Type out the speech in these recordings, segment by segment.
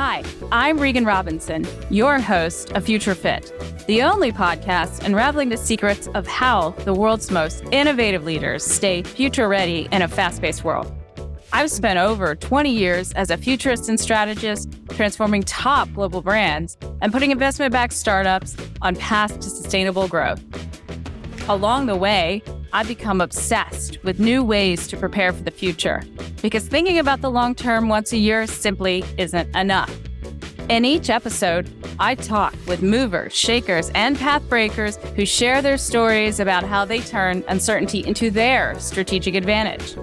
Hi, I'm Regan Robinson, your host of Future Fit, the only podcast unraveling the secrets of how the world's most innovative leaders stay future ready in a fast-paced world. I've spent over 20 years as a futurist and strategist, transforming top global brands and putting investment-backed startups on paths to sustainable growth. Along the way, I've become obsessed with new ways to prepare for the future, because thinking about the long term once a year simply isn't enough. In each episode, I talk with movers, shakers, and path breakers who share their stories about how they turn uncertainty into their strategic advantage.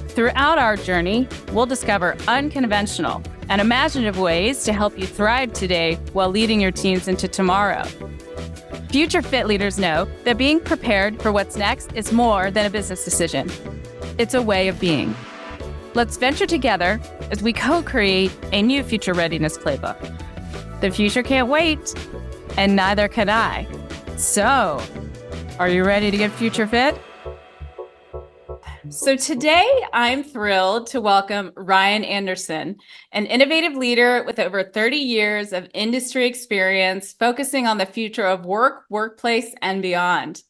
Throughout our journey, we'll discover unconventional and imaginative ways to help you thrive today while leading your teams into tomorrow. Future Fit leaders know that being prepared for what's next is more than a business decision. It's a way of being. Let's venture together as we co-create a new future readiness playbook. The future can't wait, and neither can I. So, are you ready to get future fit? So today, I'm thrilled to welcome Ryan Anderson, an innovative leader with over 30 years of industry experience focusing on the future of work, workplace, and beyond.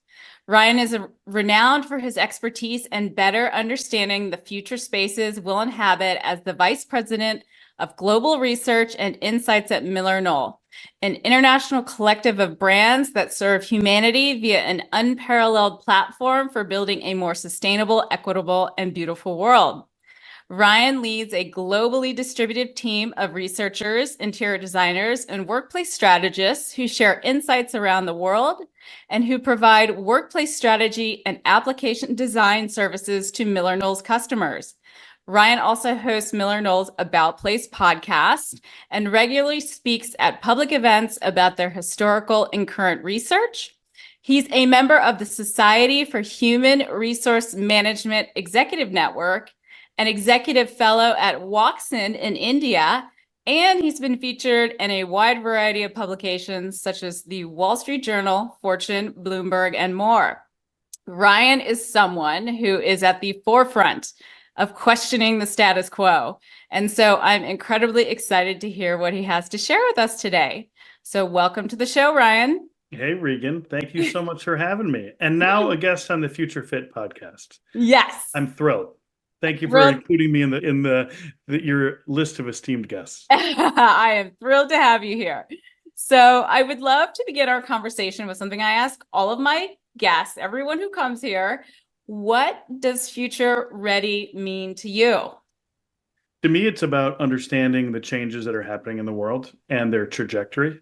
Ryan is renowned for his expertise and better understanding the future spaces we'll inhabit as the Vice President of Global Research and Insights at MillerKnoll, an international collective of brands that serve humanity via an unparalleled platform for building a more sustainable, equitable, and beautiful world. Ryan leads a globally distributed team of researchers, interior designers, and workplace strategists who share insights around the world and who provide workplace strategy and application design services to MillerKnoll's customers. Ryan also hosts MillerKnoll's About Place podcast and regularly speaks at public events about their historical and current research. He's a member of the Society for Human Resource Management Executive Network, an executive fellow at Waxin in India, and he's been featured in a wide variety of publications such as the Wall Street Journal, Fortune, Bloomberg, and more. Ryan is someone who is at the forefront of questioning the status quo. And so I'm incredibly excited to hear what he has to share with us today. So welcome to the show, Ryan. Hey, Regan. Thank you so much for having me. And now a guest on the Future Fit podcast. Yes. I'm thrilled. Thank you for including me in your list of esteemed guests. I am thrilled to have you here. So I would love to begin our conversation with something I ask all of my guests, everyone who comes here. What does future ready mean to you? To me, it's about understanding the changes that are happening in the world and their trajectory.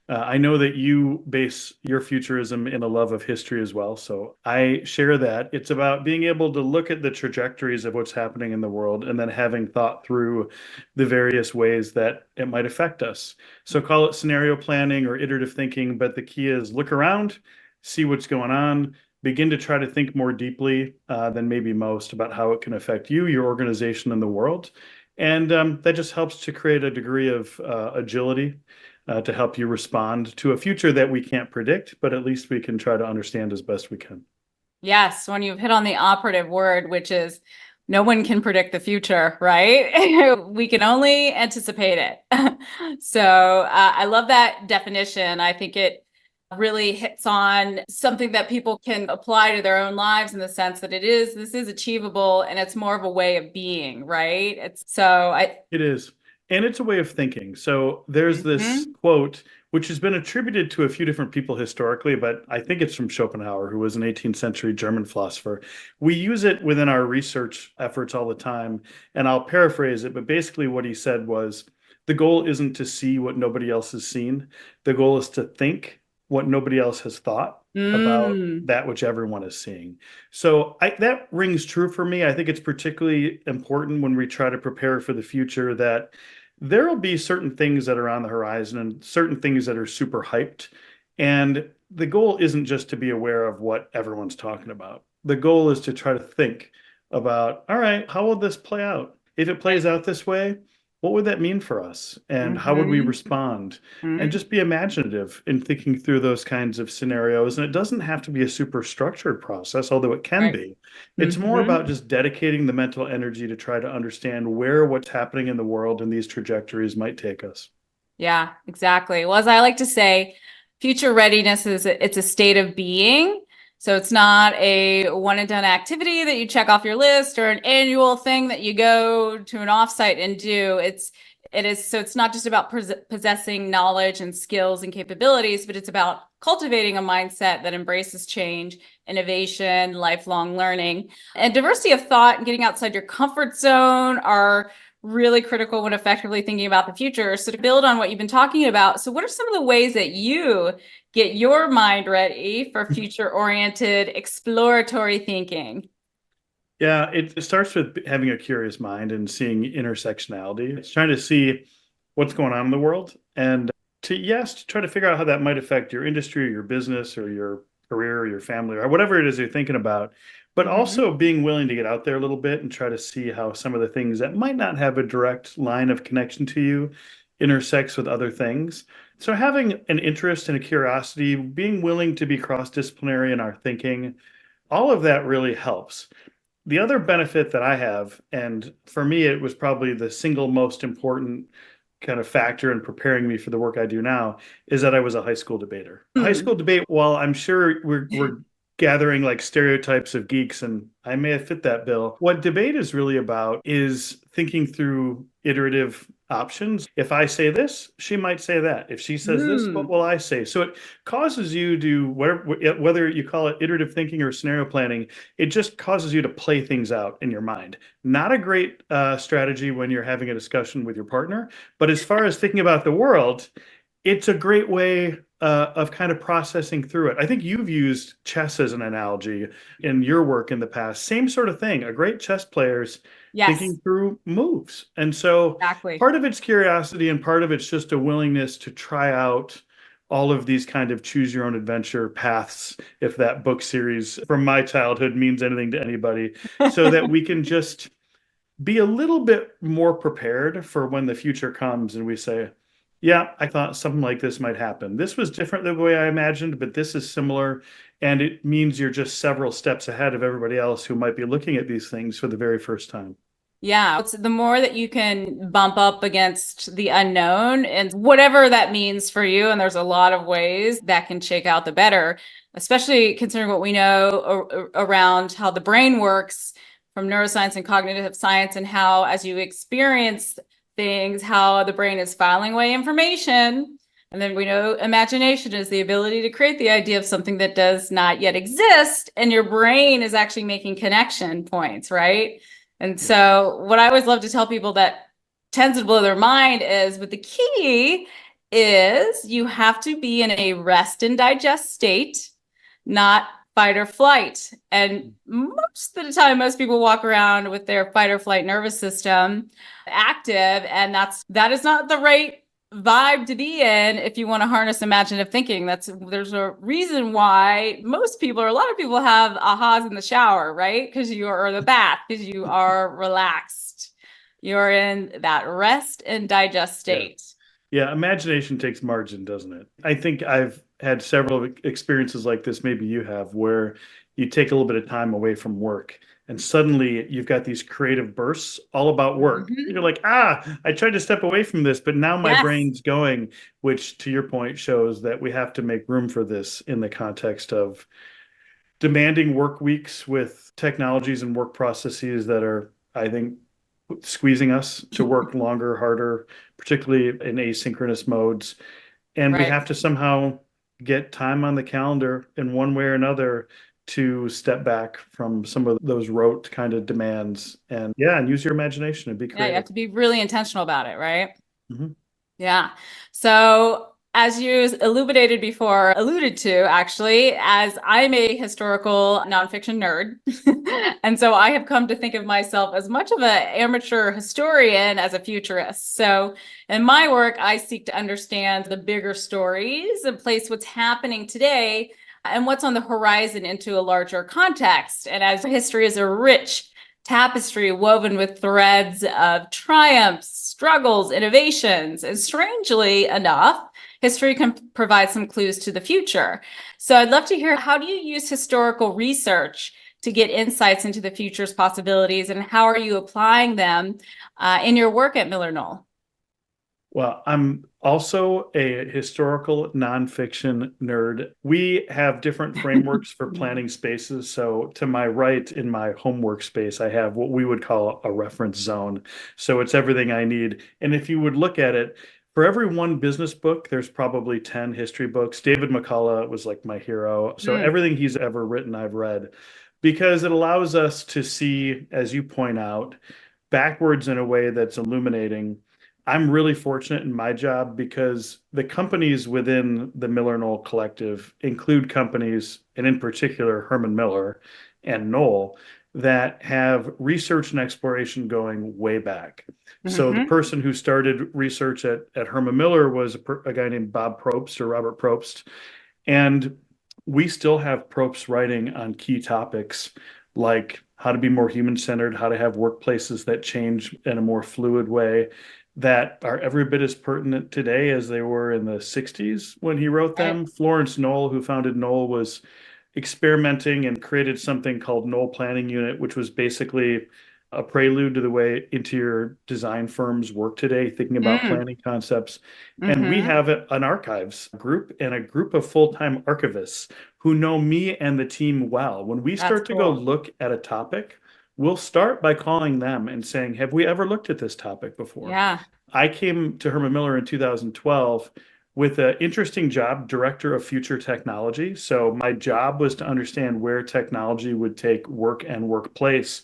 I know that you base your futurism in a love of history as well, so I share that. It's about being able to look at the trajectories of what's happening in the world and then having thought through the various ways that it might affect us. So call it scenario planning or iterative thinking, but the key is look around, see what's going on, begin to try to think more deeply than maybe most about how it can affect you, your organization, and the world. And that just helps to create a degree of agility to help you respond to a future that we can't predict, but at least we can try to understand as best we can. Yes, when you've hit on the operative word, which is no one can predict the future, right? We can only anticipate it. So I love that definition. I think it really hits on something that people can apply to their own lives in the sense that this is achievable and it's more of a way of being, right? It is. And it's a way of thinking. So there's this quote, which has been attributed to a few different people historically, but I think it's from Schopenhauer, who was an 18th century German philosopher. We use it within our research efforts all the time, and I'll paraphrase it, but basically what he said was, the goal isn't to see what nobody else has seen. The goal is to think what nobody else has thought about that which everyone is seeing. So that rings true for me. I think it's particularly important when we try to prepare for the future that there will be certain things that are on the horizon and certain things that are super hyped. And the goal isn't just to be aware of what everyone's talking about. The goal is to try to think about, all right, how will this play out? If it plays out this way, what would that mean for us? And how would we Mm-hmm. respond? And Mm-hmm. just be imaginative in thinking through those kinds of scenarios. And it doesn't have to be a super structured process, although it can Right. be. It's more Mm-hmm. about just dedicating the mental energy to try to understand where what's happening in the world and these trajectories might take us. Yeah, exactly. Well, as I like to say, future readiness it's a state of being. So it's not a one and done activity that you check off your list or an annual thing that you go to an offsite and do. It's not just about possessing knowledge and skills and capabilities, but it's about cultivating a mindset that embraces change, innovation, lifelong learning, and diversity of thought and getting outside your comfort zone are really critical when effectively thinking about the future. So to build on what you've been talking about, so what are some of the ways that you get your mind ready for future-oriented exploratory thinking? Yeah, it starts with having a curious mind and seeing intersectionality. It's trying to see what's going on in the world and to try to figure out how that might affect your industry or your business or your career or your family or whatever it is you're thinking about. But Mm-hmm. also being willing to get out there a little bit and try to see how some of the things that might not have a direct line of connection to you intersects with other things. So having an interest and a curiosity, being willing to be cross-disciplinary in our thinking, all of that really helps. The other benefit that I have, and for me, it was probably the single most important kind of factor in preparing me for the work I do now, is that I was a high school debater. A high school Hmm. debate, while I'm sure we're gathering like stereotypes of geeks, and I may have fit that bill. What debate is really about is thinking through iterative options. If I say this, she might say that. If she says this, what Hmm. will I say? So it causes you to, whether you call it iterative thinking or scenario planning, it just causes you to play things out in your mind. Not a great strategy when you're having a discussion with your partner, but as far as thinking about the world, it's a great way of kind of processing through it. I think you've used chess as an analogy in your work in the past. Same sort of thing. A great chess player's Yes, thinking through moves. And so exactly. part of it's curiosity and part of it's just a willingness to try out all of these kind of choose your own adventure paths, if that book series from my childhood means anything to anybody, so that we can just be a little bit more prepared for when the future comes and we say, yeah, I thought something like this might happen. This was different than the way I imagined, but this is similar. And it means you're just several steps ahead of everybody else who might be looking at these things for the very first time. Yeah, it's the more that you can bump up against the unknown and whatever that means for you, and there's a lot of ways that can shake out the better, especially considering what we know around how the brain works from neuroscience and cognitive science, and how, as you experience things, how the brain is filing away information. And then we know imagination is the ability to create the idea of something that does not yet exist, and your brain is actually making connection points, right? And Yeah. so what I always love to tell people that tends to blow their mind is, but the key is you have to be in a rest and digest state, not fight or flight. And most of the time, most people walk around with their fight or flight nervous system active, and that is not the right vibe to be in if you want to harness imaginative thinking. There's a reason why most people or a lot of people have ahas in the shower, right? Because you are, or the bath, because you are relaxed. You're in that rest and digest Yeah. state. Yeah, imagination takes margin, doesn't it? I think I've had several experiences like this, maybe you have, where you take a little bit of time away from work and suddenly you've got these creative bursts all about work. Mhm. You're like, I tried to step away from this, but now my Yes. brain's going, which to your point shows that we have to make room for this in the context of demanding work weeks with technologies and work processes that are, I think, squeezing us to work longer, harder, particularly in asynchronous modes. And we Right. have to somehow get time on the calendar in one way or another to step back from some of those rote kind of demands and yeah, and use your imagination and be Yeah, you have creative. to be really intentional about it, right? Mhm. Yeah. So, as you illuminated before, alluded to actually, as I'm a historical nonfiction nerd. And so I have come to think of myself as much of an amateur historian as a futurist. So, in my work, I seek to understand the bigger stories and place what's happening today and what's on the horizon into a larger context. And as history is a rich tapestry woven with threads of triumphs, struggles, innovations, and strangely enough, history can provide some clues to the future. So I'd love to hear, how do you use historical research to get insights into the future's possibilities, and how are you applying them in your work at MillerKnoll? Well, I'm also a historical nonfiction nerd. We have different frameworks for planning spaces. So, to my right in my homework space, I have what we would call a reference zone. So, it's everything I need. And if you would look at it, for every one business book, there's probably 10 history books. David McCullough was like my hero. So, Mm, everything he's ever written, I've read because it allows us to see, as you point out, backwards in a way that's illuminating. I'm really fortunate in my job because the companies within the MillerKnoll collective include companies, and in particular Herman Miller and Knoll, that have research and exploration going way back. So the mhm. person who started research at Herman Miller was a guy named Bob Probst or Robert Probst. And we still have Probst writing on key topics like how to be more human-centered, how to have workplaces that change in a more fluid way, that are every bit as pertinent today as they were in the 60s when he wrote Right. them. Florence Knoll, who founded Knoll, was experimenting and created something called Knoll Planning Unit, which was basically a prelude to the way interior design firms work today, thinking about Mm, planning concepts. And we mhm. have an archives group and a group of full-time archivists who know me and the team well. When we That's start to go cool. look at a topic, we'll start by calling them and saying, have we ever looked at this topic before? Yeah. I came to Herman Miller in 2012 with an interesting job, Director of Future Technology. So my job was to understand where technology would take work and workplace.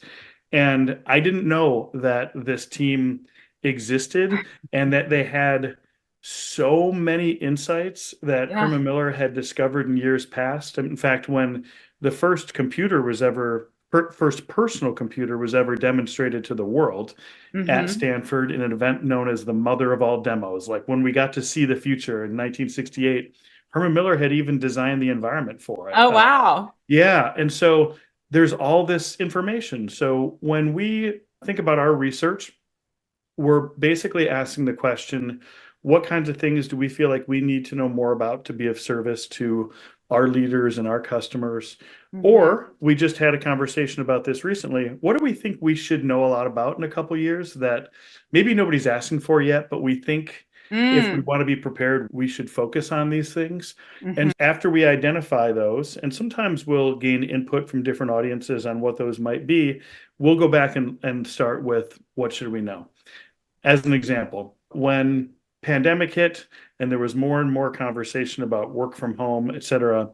And I didn't know that this team existed and that they had so many insights that Yeah. Herman Miller had discovered in years past. In fact, when the first computer was ever, first personal computer was ever demonstrated to the world at Hmm. Stanford in an event known as the Mother of All Demos, like when we got to see the future in 1968, Herman Miller had even designed the environment for it. Oh, wow. Yeah. And so there's all this information. So when we think about our research, we're basically asking the question, what kinds of things do we feel like we need to know more about to be of service to our leaders and our customers? Hmm. Or we just had a conversation about this recently. What do we think we should know a lot about in a couple of years that maybe nobody's asking for yet, but we think if we Mm, want to be prepared, we should focus on these things. hmm. And after we identify those, and sometimes we'll gain input from different audiences on what those might be, we'll go back and start with what should we know? As an example, when pandemic hit and there was more and more conversation about work from home, et cetera,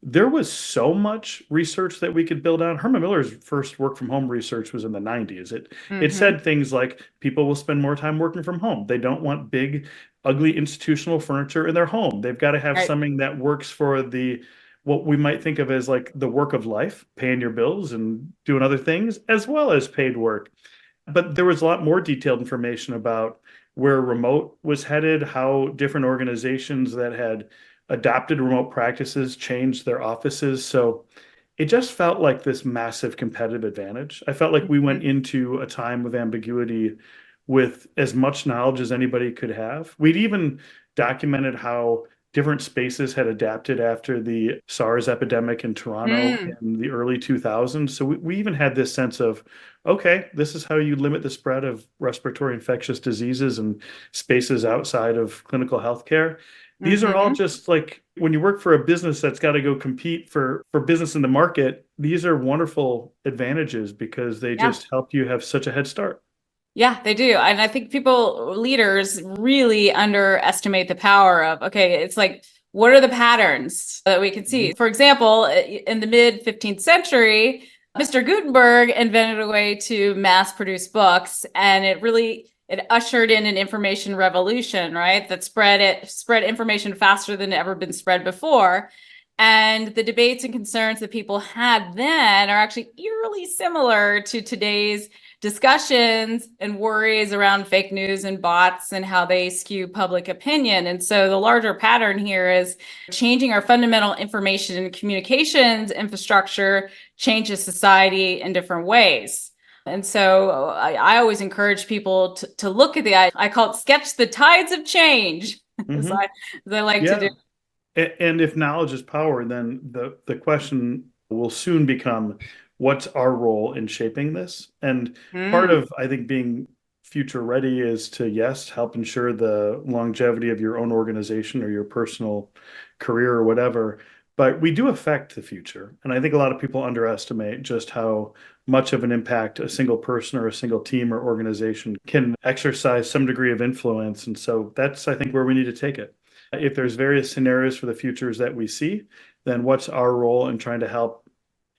there was so much research that we could build on. Herman Miller's first work from home research was in the 90s. It Hmm. said things like people will spend more time working from home. They don't want big, ugly institutional furniture in their home. They've got to have Right. something that works for the what we might think of as like the work of life, paying your bills and doing other things, as well as paid work. But there was a lot more detailed information about where remote was headed, how different organizations that had adopted remote practices changed their offices. So it just felt like this massive competitive advantage. I felt like we Hmm. went into a time of ambiguity with as much knowledge as anybody could have. We'd even documented how different spaces had adapted after the SARS epidemic in Toronto Mm, in the early 2000s. So we even had this sense of, okay, this is how you limit the spread of respiratory infectious diseases and spaces outside of clinical healthcare. These are all hmm. just like when you work for a business that's got to go compete for business in the market, these are wonderful advantages because they Yeah. just help you have such a head start. Yeah, they do. And I think people, leaders really underestimate the power of, okay, it's like, what are the patterns that we can see? Mhm. For example, in the mid 15th century, Mr. Gutenberg invented a way to mass produce books, and it ushered in an information revolution, right? That spread information faster than ever been spread before. And the debates and concerns that people had then are actually eerily similar to today's discussions and worries around fake news and bots and how they skew public opinion. And so the larger pattern here is changing our fundamental information and communications infrastructure changes society in different ways. And so I always encourage people to look at I call it sketch the tides of change, as Hmm. I like to do. Yeah. And if knowledge is power, then the question will soon become, what's our role in shaping this? And part Mm, of, I think, being future ready is to, yes, help ensure the longevity of your own organization or your personal career or whatever. But we do affect the future. And I think a lot of people underestimate just how much of an impact a single person or a single team or organization can exercise some degree of influence. And so that's, I think, where we need to take it. If there's various scenarios for the futures that we see, then what's our role in trying to help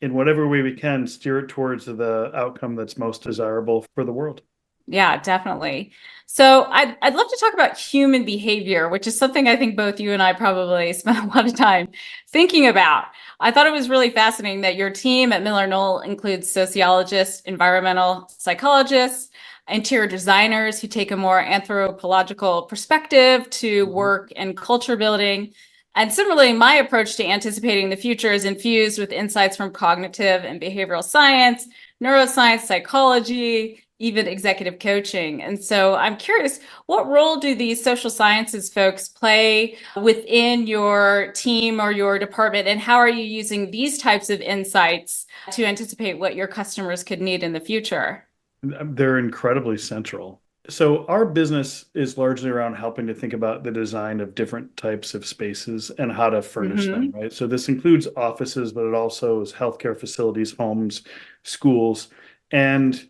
in whatever way we can steer it towards the outcome that's most desirable for the world? yeah, definitely. So I'd love to talk about human behavior, which is something I think both you and I probably spent a lot of time thinking about. I thought it was really fascinating that your team at MillerKnoll includes sociologists, environmental psychologists, interior designers who take a more anthropological perspective to Mhm. work and culture building. And similarly, my approach to anticipating the future is infused with insights from cognitive and behavioral science, neuroscience, psychology, even executive coaching. And so I'm curious, what role do these social sciences folks play within your team or your department? And how are you using these types of insights to anticipate what your customers could need in the future? They're incredibly central. So our business is largely around helping to think about the design of different types of spaces and how to furnish them, Mm-hmm. right? So this includes offices, but it also is healthcare facilities, homes, schools. And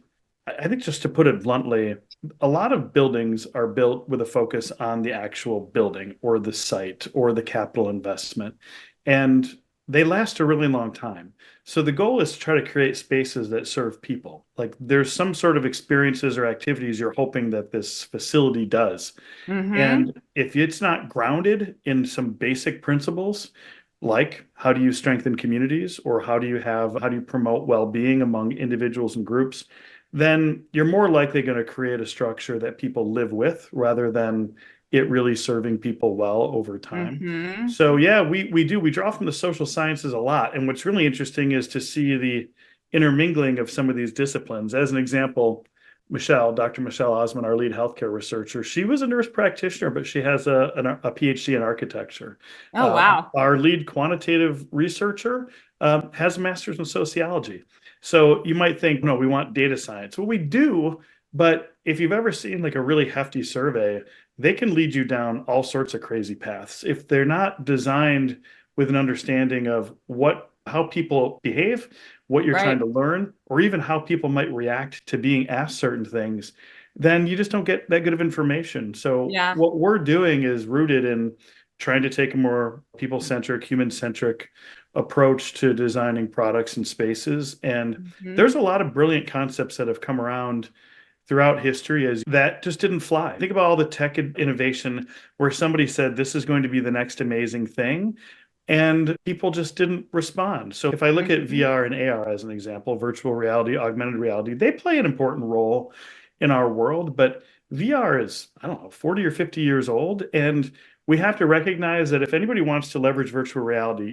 I think just to put it bluntly, a lot of buildings are built with a focus on the actual building or the site or the capital investment. And they last a really long time. So the goal is to try to create spaces that serve people. Like there's some sort of experiences or activities you're hoping that this facility does. Mm-hmm. And if it's not grounded in some basic principles, like how do you strengthen communities or how do you promote well-being among individuals and groups, then you're more likely going to create a structure that people live with rather than it really serving people well over time. Mm-hmm. So yeah, we draw from the social sciences a lot. And what's really interesting is to see the intermingling of some of these disciplines. As an example, Dr. Michelle Osman, our lead healthcare researcher, she was a nurse practitioner, but she has a PhD in architecture. Oh, wow. Our lead quantitative researcher has a master's in sociology. So you might think, no, we want data science. Well, we do, but if you've ever seen like a really hefty survey, they can lead you down all sorts of crazy paths. If they're not designed with an understanding of how people behave, what you're trying Right. to learn, or even how people might react to being asked certain things, then you just don't get that good of information. So Yeah. what we're doing is rooted in trying to take a more people-centric, human-centric approach to designing products and spaces. And Mm-hmm. there's a lot of brilliant concepts that have come around throughout history as that just didn't fly. Think about all the tech innovation where somebody said this is going to be the next amazing thing and people just didn't respond. So if I look at Mm-hmm. VR and AR as an example, virtual reality, augmented reality, they play an important role in our world, but VR is, I don't know, 40 or 50 years old. And we have to recognize that if anybody wants to leverage virtual reality,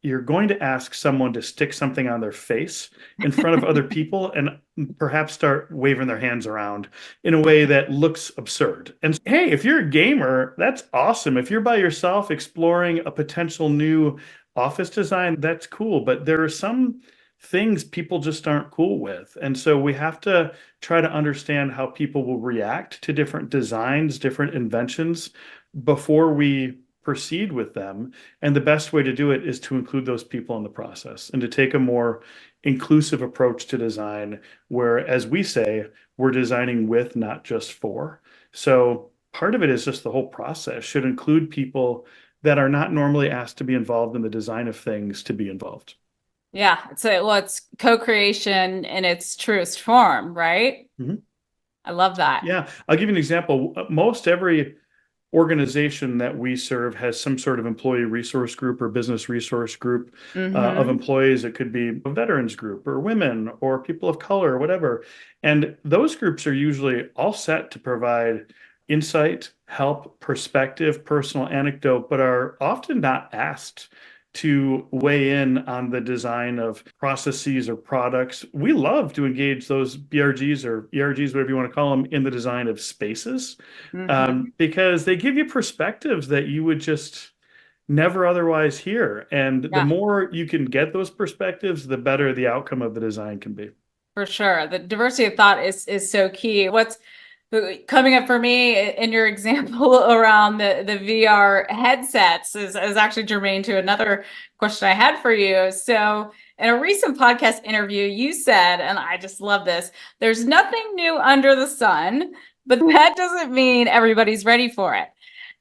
you're going to ask someone to stick something on their face in front of other people and perhaps start waving their hands around in a way that looks absurd. And hey, if you're a gamer, that's awesome. If you're by yourself exploring a potential new office design, that's cool. But there are some things people just aren't cool with. And so we have to try to understand how people will react to different designs, different inventions before we proceed with them. And the best way to do it is to include those people in the process and to take a more inclusive approach to design, where, as we say, we're designing with, not just for. So part of it is just the whole process should include people that are not normally asked to be involved in the design of things to be involved. Yeah. It's co-creation in its truest form, right? Mhm. I love that. Yeah, I'll give you an example. Most every organization that we serve has some sort of employee resource group or business resource group of Mm-hmm. employees. It could be a veterans group or women or people of color or whatever. And those groups are usually all set to provide insight, help, perspective, personal anecdote, but are often not asked to weigh in on the design of processes or products. We love to engage those BRGs or ERGs, whatever you want to call them, in the design of spaces, Hmm. because they give you perspectives that you would just never otherwise hear. And the Yeah. more you can get those perspectives, the better the outcome of the design can be. For sure. The diversity of thought is so key. What's coming up for me in your example around the VR headsets is actually germane to another question I had for you. So, in a recent podcast interview, you said, and I just love this, there's nothing new under the sun, but that doesn't mean everybody's ready for it.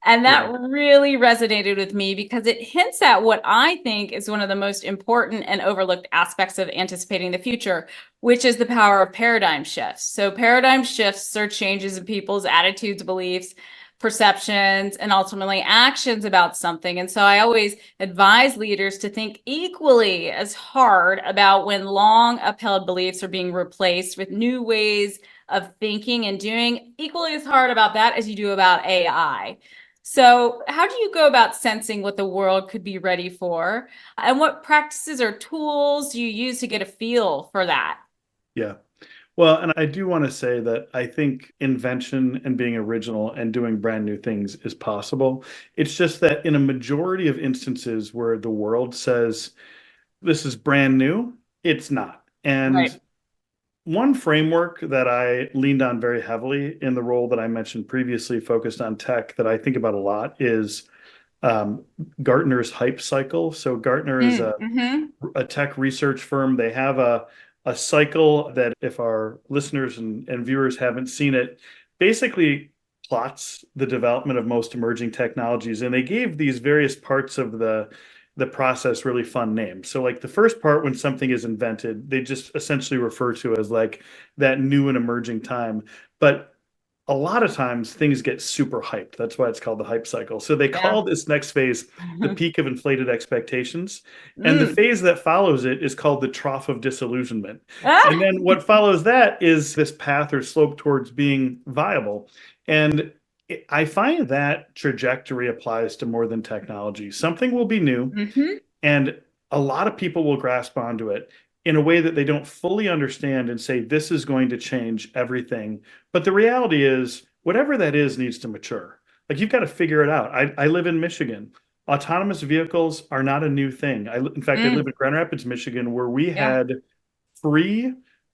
And Yeah. that really resonated with me because it hints at what I think is one of the most important and overlooked aspects of anticipating the future, which is the power of paradigm shifts. So, paradigm shifts are changes in people's attitudes, beliefs, perceptions, and ultimately actions about something. And so, I always advise leaders to think equally as hard about when long upheld beliefs are being replaced with new ways of thinking and doing equally as hard about that as you do about AI. So, how do you go about sensing what the world could be ready for? And what practices or tools do you use to get a feel for that? Yeah. Well, and I do want to say that I think invention and being original and doing brand new things is possible. It's just that in a majority of instances where the world says this is brand new, it's not. Right. And one framework that I leaned on very heavily in the role that I mentioned previously, focused on tech, that I think about a lot is um, Gartner's hype cycle. So Gartner is Mm-hmm. a tech research firm. They have a cycle that, if our listeners and viewers haven't seen it, basically plots the development of most emerging technologies. And they gave these various parts of the process really fun names. So like the first part, when something is invented, they just essentially refer to as like that new and emerging time. But a lot of times things get super hyped. That's why it's called the hype cycle. So they Yeah. call this next phase the peak of inflated expectations. And the Mm. phase that follows it is called the trough of disillusionment. Ah! And then what follows that is this path or slope towards being viable. And I find that trajectory applies to more than technology. Something will be new, Mm-hmm. and a lot of people will grasp onto it in a way that they don't fully understand and say, this is going to change everything. But the reality is, whatever that is needs to mature. Like you've got to figure it out. I live in Michigan. Autonomous vehicles are not a new thing. In fact, I live Mm. in Grand Rapids, Michigan, where we Yeah. had free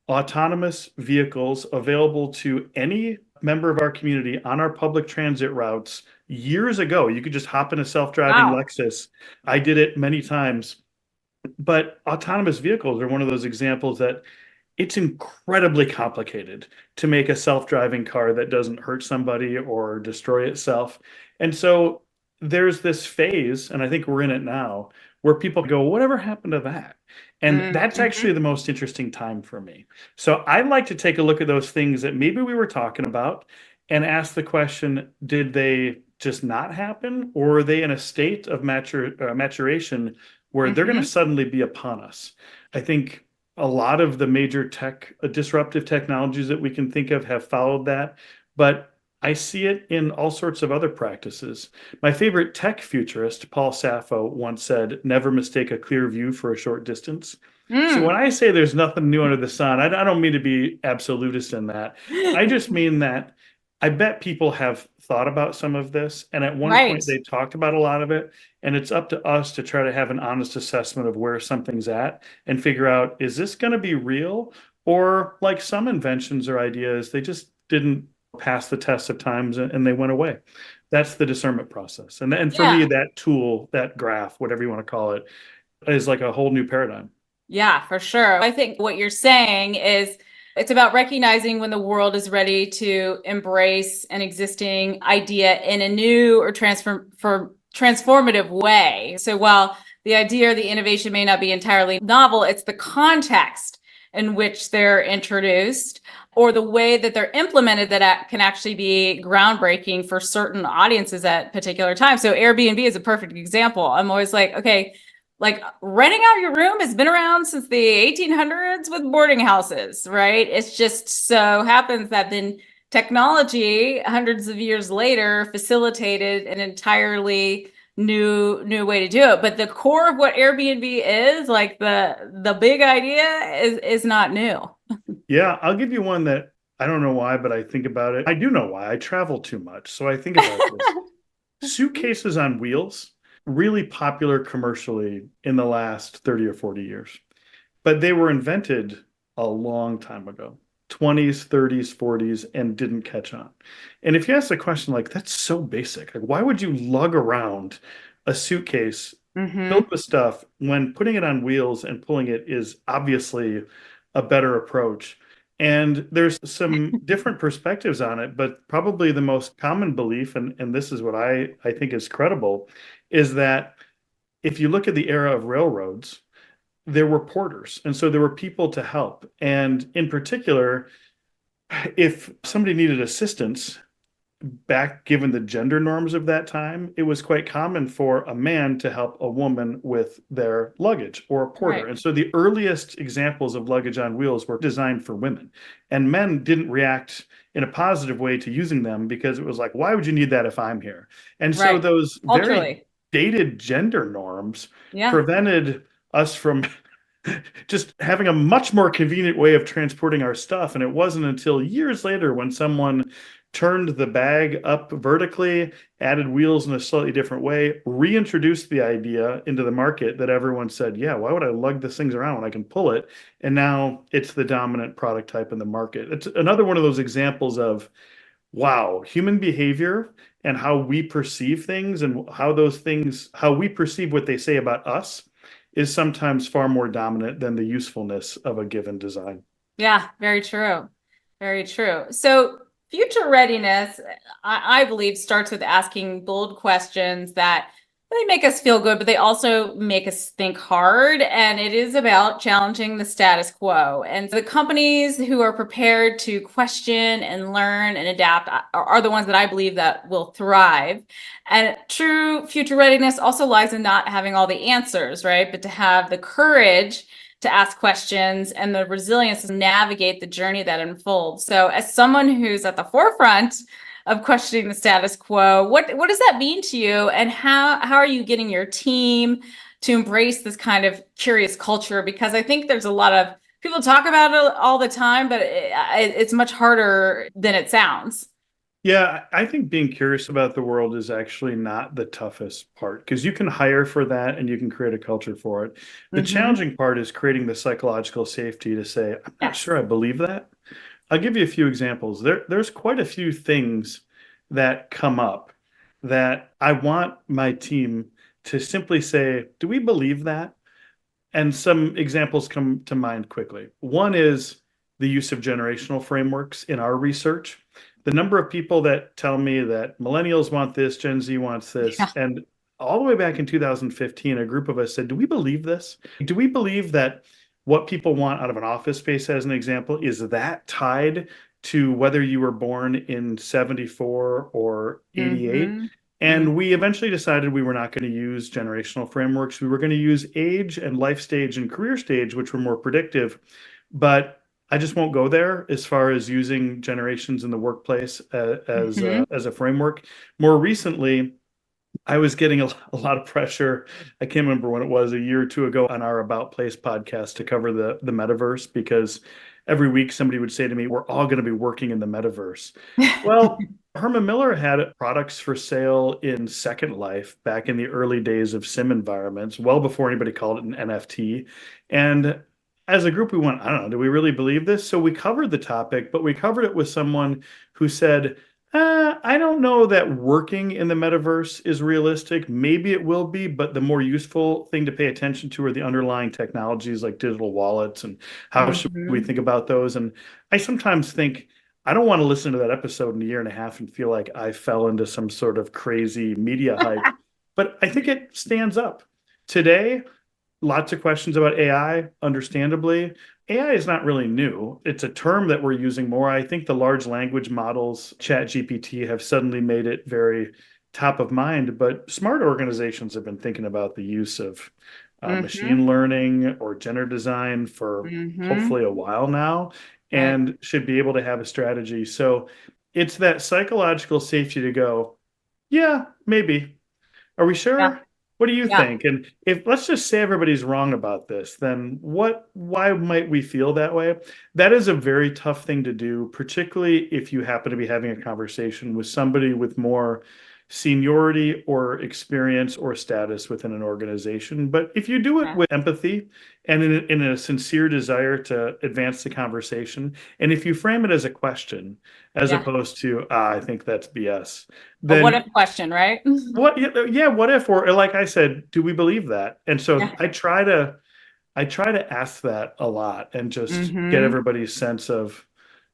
autonomous vehicles available to any member of our community on our public transit routes years ago. You could just hop in a self-driving Wow. Lexus. I did it many times. But autonomous vehicles are one of those examples that it's incredibly complicated to make a self-driving car that doesn't hurt somebody or destroy itself. And so there's this phase, and I think we're in it now, where people go, whatever happened to that? And that's Mm-hmm. actually the most interesting time for me. So I'd like to take a look at those things that maybe we were talking about and ask the question, did they just not happen? Or are they in a state of maturation where they're going to Mm-hmm. suddenly be upon us? I think a lot of the major tech disruptive technologies that we can think of have followed that, but I see it in all sorts of other practices. My favorite tech futurist, Paul Sappho, once said, never mistake a clear view for a short distance. So when Mm. I say there's nothing new under the sun, I don't mean to be absolutist in that. I just mean that I bet people have thought about some of this, and at one Right. point they talked about a lot of it, and it's up to us to try to have an honest assessment of where something's at and figure out, is this going to be real? Or like some inventions or ideas, they just didn't pass the test of times and they went away. That's the discernment process. And for me, Yeah. that tool, that graph, whatever you want to call it, is like a whole new paradigm. Yeah, for sure. I think what you're saying is it's about recognizing when the world is ready to embrace an existing idea in a new or transformative way. So while the idea or the innovation may not be entirely novel, it's the context in which they're introduced or the way that they're implemented that can actually be groundbreaking for certain audiences at particular times. So Airbnb is a perfect example. I'm always like, okay, like renting out your room has been around since the 1800s with boarding houses, right? It's just so happens that then technology hundreds of years later facilitated an entirely new way to do it. But the core of what Airbnb is, like the big idea is not new. Yeah, I'll give you one that I don't know why, but I think about it. I do know why. I travel too much. So I think about this. Suitcases on wheels, really popular commercially in the last 30 or 40 years. But they were invented a long time ago, 20s, 30s, 40s, and didn't catch on. And if you ask the question, like, that's so basic, like, why would you lug around a suitcase filled Hmm. with stuff when putting it on wheels and pulling it is obviously a better approach? And there's some different perspectives on it, but probably the most common belief, and this is what I think is credible, is that if you look at the era of railroads, there were porters. And so there were people to help. And in particular, if somebody needed assistance, back given the gender norms of that time, it was quite common for a man to help a woman with their luggage or a porter. Right. And so the earliest examples of luggage on wheels were designed for women. And men didn't react in a positive way to using them because it was like, why would you need that if I'm here? And so Right. those very Culturally. dated gender norms Yeah. prevented us from just having a much more convenient way of transporting our stuff. And it wasn't until years later when someone turned the bag up vertically, added wheels in a slightly different way, reintroduced the idea into the market that everyone said, yeah, why would I lug this things around when I can pull it? And now it's the dominant product type in the market. It's another one of those examples of, wow, human behavior and how we perceive things and how those things, how we perceive what they say about us is sometimes far more dominant than the usefulness of a given design. Yeah, very true. Very true. So, future readiness, I believe, starts with asking bold questions that they make us feel good, but they also make us think hard. And it is about challenging the status quo. And the companies who are prepared to question and learn and adapt are the ones that I believe that will thrive. And true future readiness also lies in not having all the answers, right? But to have the courage to ask questions and the resilience to navigate the journey that unfolds. So, as someone who's at the forefront of questioning the status quo, what does that mean to you, and how are you getting your team to embrace this kind of curious culture? Because I think there's a lot of people talk about it all the time, but it's much harder than it sounds. Yeah, I think being curious about the world is actually not the toughest part because you can hire for that and you can create a culture for it. The Mm-hmm. challenging part is creating the psychological safety to say, I'm not Yes. sure I believe that. I'll give you a few examples. There's quite a few things that come up that I want my team to simply say, do we believe that? And some examples come to mind quickly. One is the use of generational frameworks in our research. The number of people that tell me that millennials want this, Gen Z wants this, Yeah. and all the way back in 2015, a group of us said, do we believe this? Do we believe that what people want out of an office space, as an example, is that tied to whether you were born in 74 or 88? Mm-hmm. And we eventually decided we were not going to use generational frameworks. We were going to use age and life stage and career stage, which were more predictive. But I just won't go there as far as using generations in the workplace Mm-hmm. as a framework. More recently, I was getting a lot of pressure. I can't remember when it was, a year or two ago, on our About Place podcast to cover the metaverse because every week somebody would say to me, we're all going to be working in the metaverse. Well, Herman Miller had products for sale in Second Life back in the early days of sim environments, well before anybody called it an NFT. And as a group, we went, I don't know, do we really believe this? So we covered the topic, but we covered it with someone who said, I don't know that working in the metaverse is realistic. Maybe it will be, but the more useful thing to pay attention to are the underlying technologies like digital wallets and how should we Mm-hmm. think about those. And I sometimes think I don't want to listen to that episode in a year and a half and feel like I fell into some sort of crazy media hype, but I think it stands up. Today, lots of questions about AI, understandably. AI is not really new. It's a term that we're using more. I think the large language models, ChatGPT, have suddenly made it very top of mind, but smart organizations have been thinking about the use of Mm-hmm. machine learning or generative design for Mm-hmm. hopefully a while now Right. and should be able to have a strategy. So it's that psychological safety to go, yeah, maybe. Are we Yeah. sure? What do you Yeah. think? And if let's just say everybody's wrong about this, then why might we feel that way? That is a very tough thing to do, particularly if you happen to be having a conversation with somebody with more seniority or experience or status within an organization. But if you do it Yeah. with empathy and in a sincere desire to advance the conversation, and if you frame it as a question as Yeah. opposed to, I think that's BS, A what if then question, right? what, yeah, what if, or like I said, do we believe that? And so Yeah. I try to ask that a lot and just get Mm-hmm. everybody's sense of,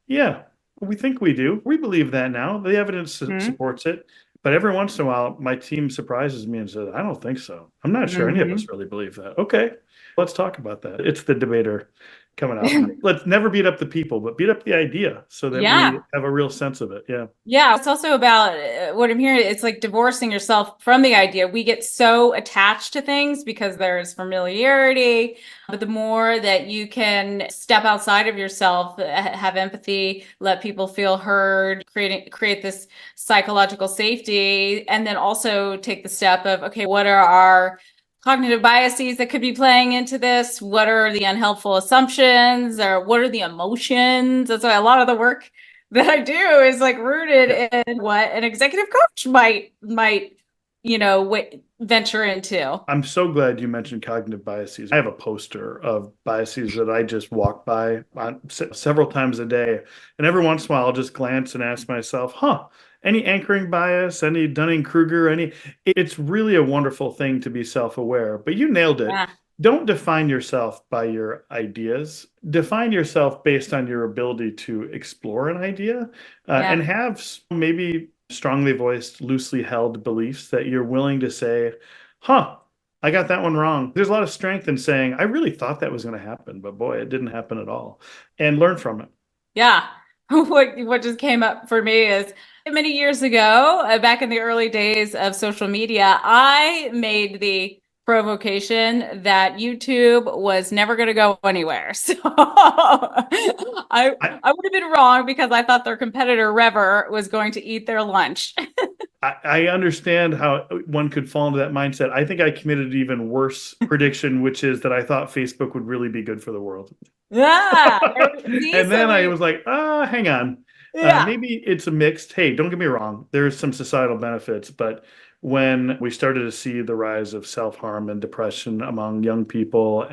yeah, we think we do. We believe that now. The evidence Mm-hmm. supports it. But every once in a while, my team surprises me and says, I don't think so. I'm not sure any of us really believe that. Okay, let's talk about that. It's the debater coming out. Mm-hmm. Let's never beat up the people, but beat up the idea so that we Yeah. have a real sense of it. Yeah. Yeah, it's also about what I'm hearing. It's like divorcing yourself from the idea. We get so attached to things because there's familiarity. But the more that you can step outside of yourself, have empathy, let people feel heard, create this psychological safety, and then also take the step of, okay, what are our cognitive biases that could be playing into this? What are the unhelpful assumptions, or what are the emotions? That's why a lot of the work that I do is like rooted Yeah. in what an executive coach might venture into. I'm so glad you mentioned cognitive biases. I have a poster of biases that I just walk by on several times a day. And every once in a while, I'll just glance and ask myself, any anchoring bias, any Dunning-Kruger, any. It's really a wonderful thing to be self-aware. But you nailed it. Yeah, Don't define yourself by your ideas. Define yourself based on your ability to explore an idea yeah, and have maybe strongly voiced, loosely held beliefs that you're willing to say, huh, I got that one wrong. There's a lot of strength in saying, I really thought that was going to happen, but boy, it didn't happen at all. And learn from it. yeah. What just came up for me is many years ago, back in the early days of social media, I made the provocation that YouTube was never going to go anywhere. So I I, I would have been wrong because I thought their competitor Rever was going to eat their lunch. I understand how one could fall into that mindset. I think I committed an even worse prediction, which is that I thought Facebook would really be good for the world. Yeah. See, And so then I we was like, hang on. yeah. Maybe it's a mixed. Hey, don't get me wrong. There's some societal benefits, but when we started to see the rise of self-harm and depression among young people,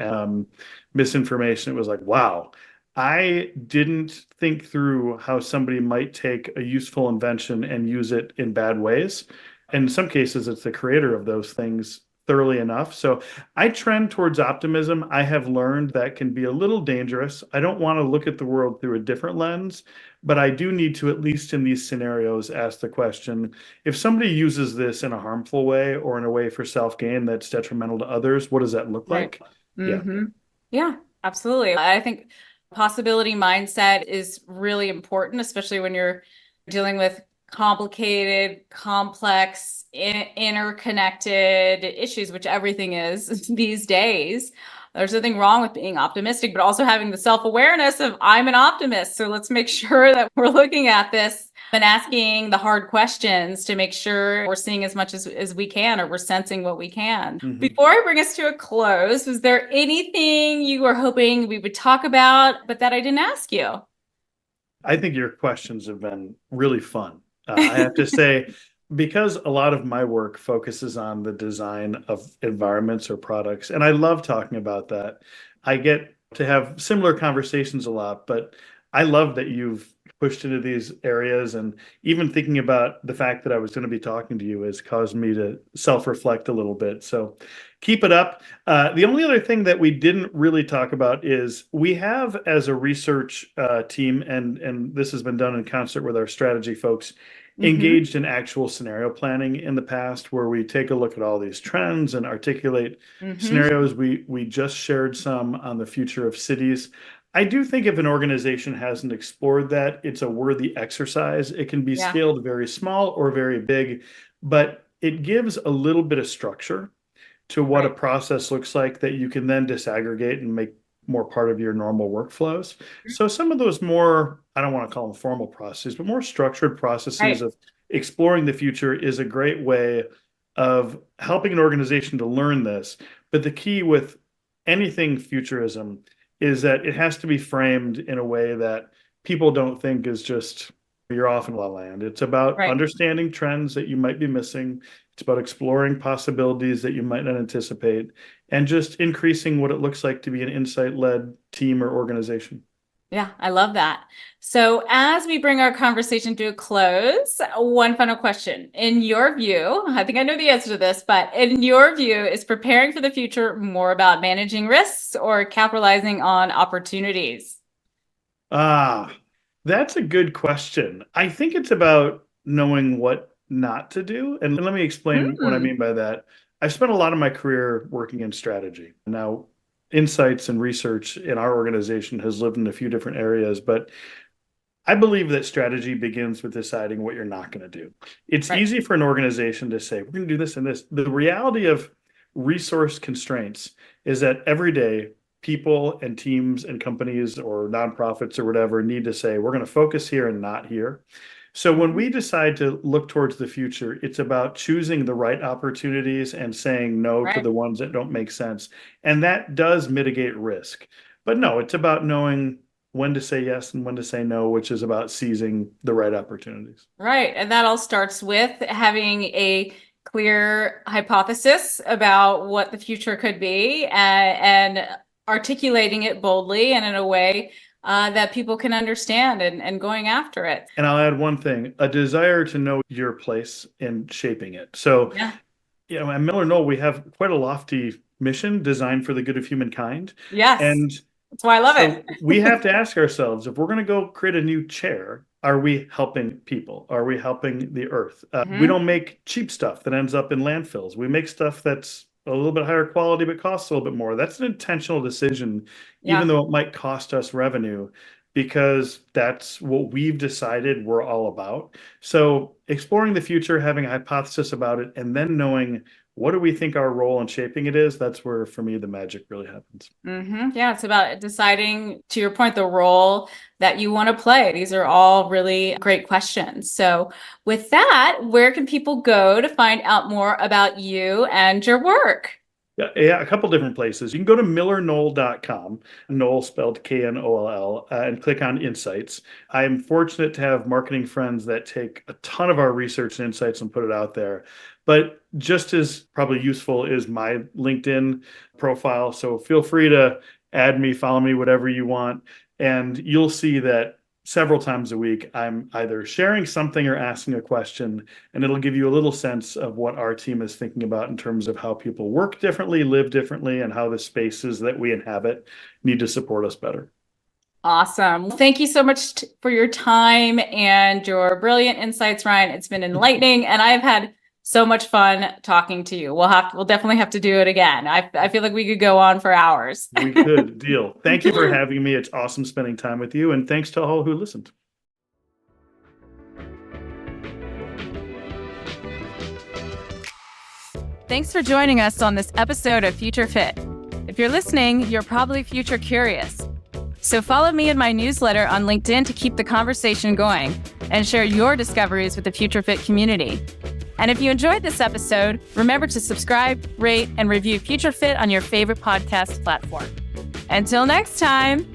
misinformation, it was like, wow. I didn't think through how somebody might take a useful invention and use it in bad ways. And in some cases, it's the creator of those things thoroughly enough. So I trend towards optimism. I have learned that can be a little dangerous. I don't want to look at the world through a different lens, but I do need to, at least in these scenarios, ask the question, if somebody uses this in a harmful way or in a way for self-gain that's detrimental to others, what does that look Right. like? Yeah. Mm-hmm. Yeah, absolutely. I think possibility mindset is really important, especially when you're dealing with complicated, complex, interconnected issues, which everything is these days. There's nothing wrong with being optimistic, but also having the self-awareness of I'm an optimist. So let's make sure that we're looking at this and asking the hard questions to make sure we're seeing as much as we can, or we're sensing what we can. Mhm. Before I bring us to a close, was there anything you were hoping we would talk about, but that I didn't ask you? I think your questions have been really fun. I have to say, because a lot of my work focuses on the design of environments or products, and I love talking about that. I get to have similar conversations a lot, but I love that you've pushed into these areas. And even thinking about the fact that I was going to be talking to you has caused me to self-reflect a little bit. So keep it up. The only other thing that we didn't really talk about is we have, as a research team, and this has been done in concert with our strategy folks, Mm-hmm. engaged in actual scenario planning in the past, where we take a look at all these trends and articulate Mm-hmm. scenarios. We just shared some on the future of cities. I do think if an organization hasn't explored that, it's a worthy exercise. It can be Yeah. scaled very small or very big, but it gives a little bit of structure to what a Right. process looks like that you can then disaggregate and make more part of your normal workflows. So some of those more, I don't want to call them formal processes, but more structured processes Right. of exploring the future is a great way of helping an organization to learn this. But the key with anything futurism is that it has to be framed in a way that people don't think is just you're off in la land. It's about Right. understanding trends that you might be missing. It's about exploring possibilities that you might not anticipate and just increasing what it looks like to be an insight-led team or organization. Yeah, I love that. So as we bring our conversation to a close, one final question. In your view, I think I know the answer to this, but in your view, is preparing for the future more about managing risks or capitalizing on opportunities? Ah, that's a good question. I think it's about knowing what not to do. And let me explain what I Hmm. mean by that. I've spent a lot of my career working in strategy. Now, insights and research in our organization has lived in a few different areas, but I believe that strategy begins with deciding what you're not going to do. It's Right. easy for an organization to say, we're going to do this and this. The reality of resource constraints is that every day, people and teams and companies or nonprofits or whatever need to say, we're going to focus here and not here. So when Mhm. we decide to look towards the future, it's about choosing the right opportunities and saying no to Right. the ones that don't make sense. And that does mitigate risk. But no, it's about knowing when to say yes and when to say no, which is about seizing the right opportunities. Right. And that all starts with having a clear hypothesis about what the future could be and articulating it boldly and in a way that people can understand and going after it. And I'll add one thing, a desire to know your place in shaping it. So, Yeah. at MillerKnoll, we have quite a lofty mission designed for the good of humankind. Yes. And That's why I love so it. we have to ask ourselves, if we're going to go create a new chair, are we helping people? Are we helping the earth? We Hmm. don't make cheap stuff that ends up in landfills. We make stuff that's a little bit higher quality but costs a little bit more. That's an intentional decision, even Yeah. though it might cost us revenue, because that's what we've decided we're all about. So exploring the future, having a hypothesis about it, and then knowing what do we think our role in shaping it is, that's where, for me, the magic really happens. Yeah, it's about deciding, to your point, the role that you want to play. These are all really great questions. So, with that, where can people go to find out more about you and your work? Yeah, a couple different places. You can go to millerknoll.com, Knoll spelled Knoll, and click on Insights. I'm fortunate to have marketing friends that take a ton of our research and insights and put it out there. But just as probably useful is my LinkedIn profile. So feel free to add me, follow me, whatever you want. And you'll see that several times a week, I'm either sharing something or asking a question, and it'll give you a little sense of what our team is thinking about in terms of how people work differently, live differently, and how the spaces that we inhabit need to support us better. Awesome. Thank you so much for your time and your brilliant insights, Ryan. It's been enlightening, and I've had so much fun talking to you. We'll definitely have to do it again. I feel like we could go on for hours. We could. Deal. Thank you for having me. It's awesome spending time with you, and thanks to all who listened. Thanks for joining us on this episode of Future Fit. If you're listening, you're probably future curious. So follow me in my newsletter on LinkedIn to keep the conversation going and share your discoveries with the Future Fit community. And if you enjoyed this episode, remember to subscribe, rate, and review Future Fit on your favorite podcast platform. Until next time.